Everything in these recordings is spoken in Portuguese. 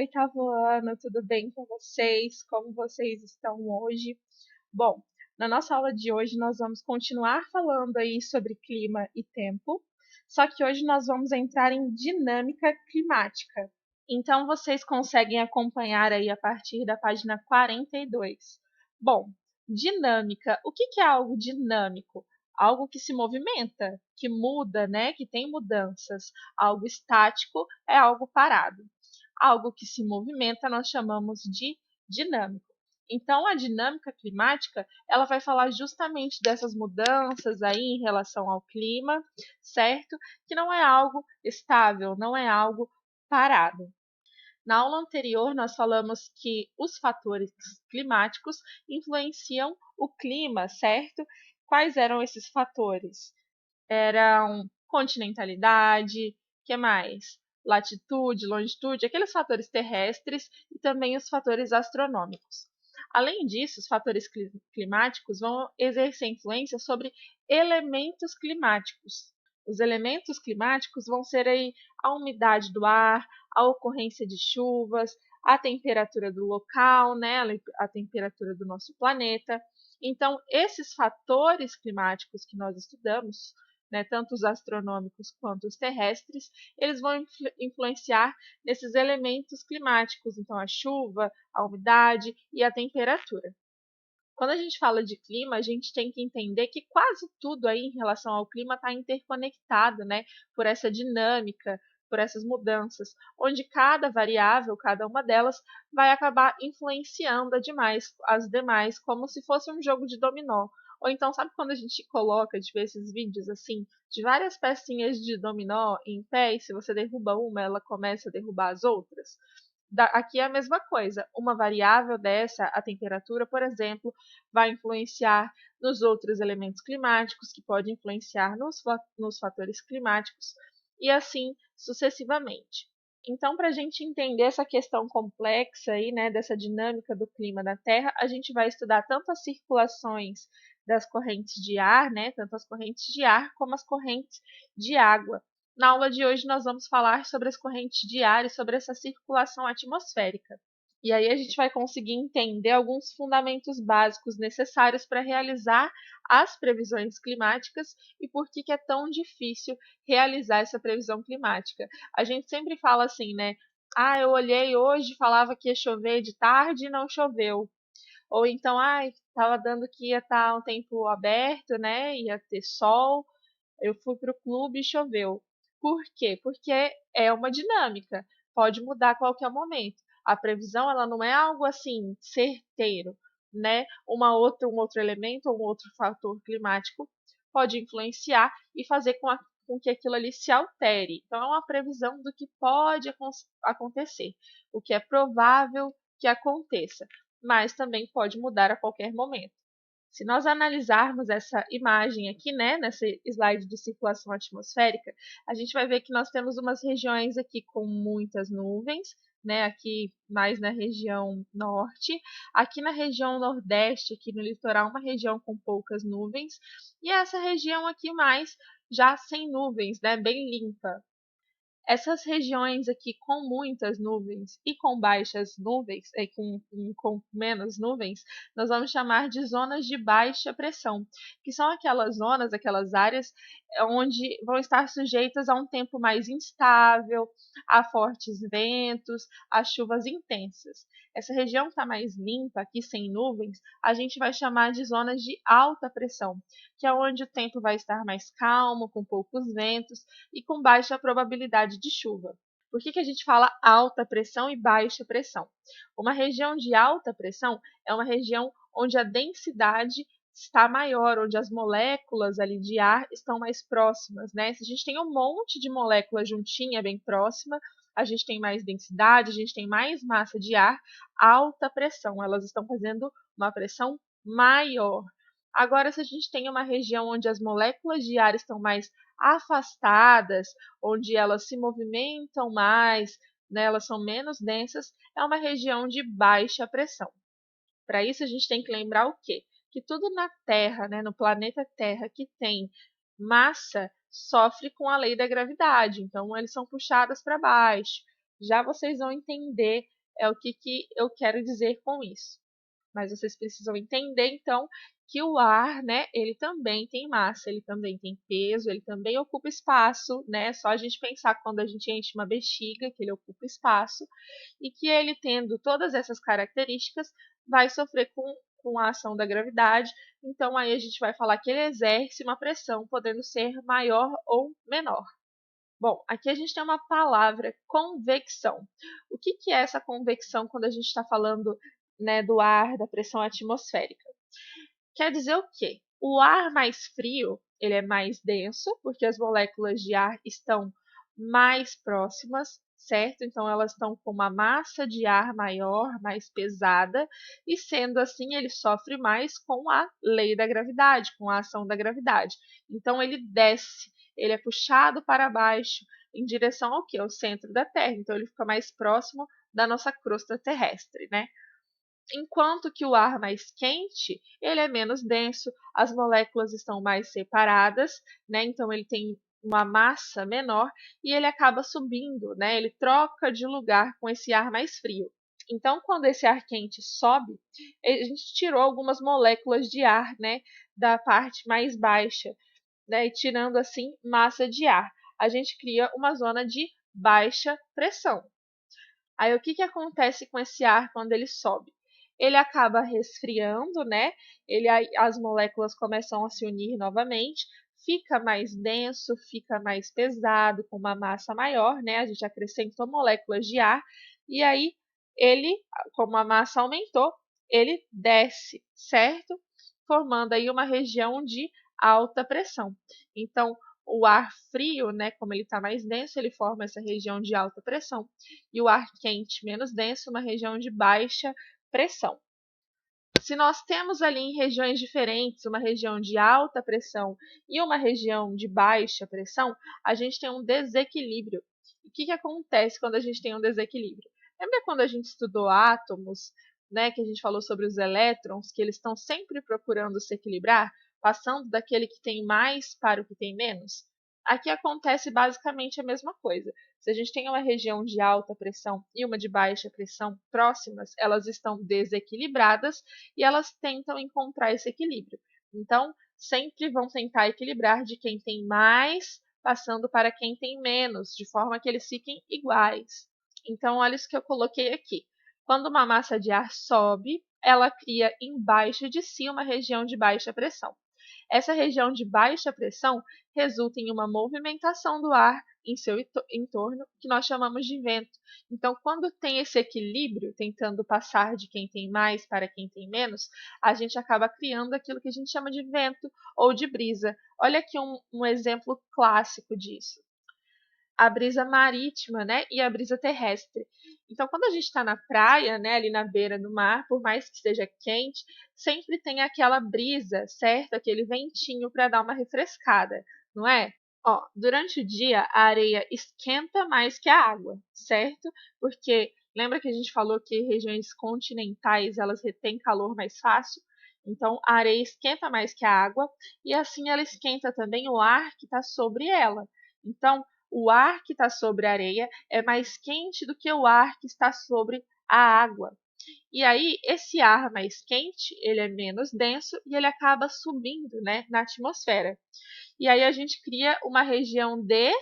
oitavo ano, tudo bem com vocês? Como vocês estão hoje? Bom, na nossa aula de hoje nós vamos continuar falando aí sobre clima e tempo, só que hoje nós vamos entrar em dinâmica climática. Então vocês conseguem acompanhar aí a partir da página 42. Bom, dinâmica, o que é algo dinâmico? Algo que se movimenta, que muda, né? Que tem mudanças. Algo estático é algo parado. Algo que se movimenta nós chamamos de dinâmico. Então, a dinâmica climática, ela vai falar justamente dessas mudanças aí em relação ao clima, certo? Que não é algo estável, não é algo parado. Na aula anterior, nós falamos que os fatores climáticos influenciam o clima, certo? Quais eram esses fatores? Eram continentalidade, que mais? Latitude, longitude, aqueles fatores terrestres e também os fatores astronômicos. Além disso, os fatores climáticos vão exercer influência sobre elementos climáticos. Os elementos climáticos vão ser aí a umidade do ar, a ocorrência de chuvas, a temperatura do local, né, a temperatura do nosso planeta. Então, esses fatores climáticos que nós estudamos, né, tanto os astronômicos quanto os terrestres, eles vão influenciar nesses elementos climáticos, então a chuva, a umidade e a temperatura. Quando a gente fala de clima, a gente tem que entender que quase tudo aí em relação ao clima está interconectado, né, por essa dinâmica, por essas mudanças, onde cada variável, cada uma delas, vai acabar influenciando as demais, como se fosse um jogo de dominó. Ou então, sabe quando a gente coloca, de ver esses vídeos assim, de várias pecinhas de dominó em pé, e se você derruba uma, ela começa a derrubar as outras? Aqui é a mesma coisa. Uma variável dessa, a temperatura, por exemplo, vai influenciar nos outros elementos climáticos, que pode influenciar nos fatores climáticos, e assim sucessivamente. Então, para a gente entender essa questão complexa aí, né, dessa dinâmica do clima da Terra, a gente vai estudar tanto as circulações das correntes de ar, né, tanto as correntes de ar como as correntes de água. Na aula de hoje nós vamos falar sobre as correntes de ar e sobre essa circulação atmosférica. E aí a gente vai conseguir entender alguns fundamentos básicos necessários para realizar as previsões climáticas e por que é tão difícil realizar essa previsão climática. A gente sempre fala assim, né? Ah, eu olhei hoje, falava que ia chover de tarde e não choveu. Ou então, estava dando que ia estar um tempo aberto, né? Ia ter sol. Eu fui para o clube e choveu. Por quê? Porque é uma dinâmica, pode mudar a qualquer momento. A previsão ela não é algo assim certeiro, né? Um outro elemento ou um outro fator climático pode influenciar e fazer com que aquilo ali se altere. Então é uma previsão do que pode acontecer, o que é provável que aconteça, mas também pode mudar a qualquer momento. Se nós analisarmos essa imagem aqui, né, nesse slide de circulação atmosférica, a gente vai ver que nós temos umas regiões aqui com muitas nuvens, né, aqui mais na região norte, aqui na região nordeste, aqui no litoral, uma região com poucas nuvens, e essa região aqui mais já sem nuvens, né, bem limpa. Essas regiões aqui com muitas nuvens e com baixas nuvens, com menos nuvens, nós vamos chamar de zonas de baixa pressão, que são aquelas zonas, aquelas áreas onde vão estar sujeitas a um tempo mais instável, a fortes ventos, a chuvas intensas. Essa região que está mais limpa, aqui sem nuvens, a gente vai chamar de zonas de alta pressão, que é onde o tempo vai estar mais calmo, com poucos ventos e com baixa probabilidade de chuva. Por que a gente fala alta pressão e baixa pressão? Uma região de alta pressão é uma região onde a densidade está maior, onde as moléculas ali de ar estão mais próximas, né? Se a gente tem um monte de moléculas juntinha, bem próxima, a gente tem mais densidade, a gente tem mais massa de ar, alta pressão. Elas estão fazendo uma pressão maior. Agora, se a gente tem uma região onde as moléculas de ar estão mais afastadas, onde elas se movimentam mais, né, elas são menos densas, é uma região de baixa pressão. Para isso, a gente tem que lembrar o quê? Que tudo na Terra, né, no planeta Terra, que tem massa, sofre com a lei da gravidade. Então, eles são puxados para baixo. Já vocês vão entender é o que eu quero dizer com isso. Mas vocês precisam entender, então, que o ar, né, ele também tem massa, ele também tem peso, ele também ocupa espaço, né? Só a gente pensar quando a gente enche uma bexiga, que ele ocupa espaço, e que ele tendo todas essas características, vai sofrer com a ação da gravidade. Então, aí a gente vai falar que ele exerce uma pressão, podendo ser maior ou menor. Bom, aqui a gente tem uma palavra, convecção. O que é essa convecção quando a gente está falando, né, do ar, da pressão atmosférica? Quer dizer o quê? O ar mais frio, ele é mais denso, porque as moléculas de ar estão mais próximas, certo? Então elas estão com uma massa de ar maior, mais pesada, e sendo assim, ele sofre mais com a lei da gravidade, com a ação da gravidade. Então ele desce, ele é puxado para baixo em direção ao quê? Ao centro da Terra. Então ele fica mais próximo da nossa crosta terrestre, né? Enquanto que o ar mais quente, ele é menos denso, as moléculas estão mais separadas, né? Então ele tem uma massa menor e ele acaba subindo, né? Ele troca de lugar com esse ar mais frio. Então, quando esse ar quente sobe, a gente tirou algumas moléculas de ar, né, da parte mais baixa, né, e tirando assim massa de ar. A gente cria uma zona de baixa pressão. Aí o que acontece com esse ar quando ele sobe? Ele acaba resfriando, né? As moléculas começam a se unir novamente, fica mais denso, fica mais pesado, com uma massa maior, né? A gente acrescentou moléculas de ar e aí ele, como a massa aumentou, ele desce, certo? Formando aí uma região de alta pressão. Então, o ar frio, né, como ele está mais denso, ele forma essa região de alta pressão. E o ar quente, menos denso, uma região de baixa pressão. Se nós temos ali em regiões diferentes uma região de alta pressão e uma região de baixa pressão, a gente tem um desequilíbrio. O que acontece quando a gente tem um desequilíbrio? Lembra quando a gente estudou átomos, né, que a gente falou sobre os elétrons, que eles estão sempre procurando se equilibrar, passando daquele que tem mais para o que tem menos? Aqui acontece basicamente a mesma coisa. Se a gente tem uma região de alta pressão e uma de baixa pressão próximas, elas estão desequilibradas e elas tentam encontrar esse equilíbrio. Então, sempre vão tentar equilibrar de quem tem mais passando para quem tem menos, de forma que eles fiquem iguais. Então, olha isso que eu coloquei aqui. Quando uma massa de ar sobe, ela cria embaixo de si uma região de baixa pressão. Essa região de baixa pressão resulta em uma movimentação do ar em seu entorno, que nós chamamos de vento. Então, quando tem esse equilíbrio, tentando passar de quem tem mais para quem tem menos, a gente acaba criando aquilo que a gente chama de vento ou de brisa. Olha aqui um exemplo clássico disso. A brisa marítima, né, e a brisa terrestre. Então, quando a gente está na praia, né, ali na beira do mar, por mais que esteja quente, sempre tem aquela brisa, certo? Aquele ventinho para dar uma refrescada, não é? Ó, durante o dia, a areia esquenta mais que a água, certo? Porque lembra que a gente falou que regiões continentais elas retêm calor mais fácil? Então, a areia esquenta mais que a água e assim ela esquenta também o ar que está sobre ela. Então, o ar que está sobre a areia é mais quente do que o ar que está sobre a água. E aí, esse ar mais quente, ele é menos denso e ele acaba subindo, né, na atmosfera. E aí a gente cria uma região de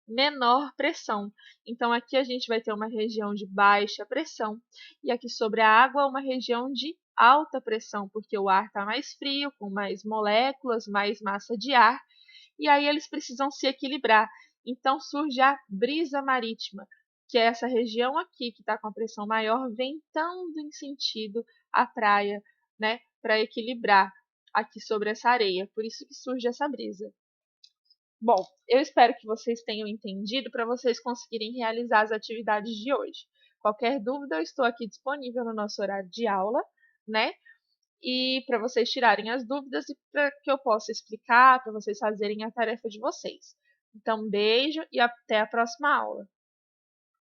menor pressão. Então, aqui a gente vai ter uma região de baixa pressão e aqui sobre a água uma região de alta pressão, porque o ar está mais frio, com mais moléculas, mais massa de ar, e aí eles precisam se equilibrar. Então surge a brisa marítima, que é essa região aqui que está com a pressão maior, ventando em sentido à praia, né, para equilibrar aqui sobre essa areia. Por isso que surge essa brisa. Bom, eu espero que vocês tenham entendido para vocês conseguirem realizar as atividades de hoje. Qualquer dúvida, eu estou aqui disponível no nosso horário de aula, né? E para vocês tirarem as dúvidas e para que eu possa explicar, para vocês fazerem a tarefa de vocês. Então, beijo e até a próxima aula.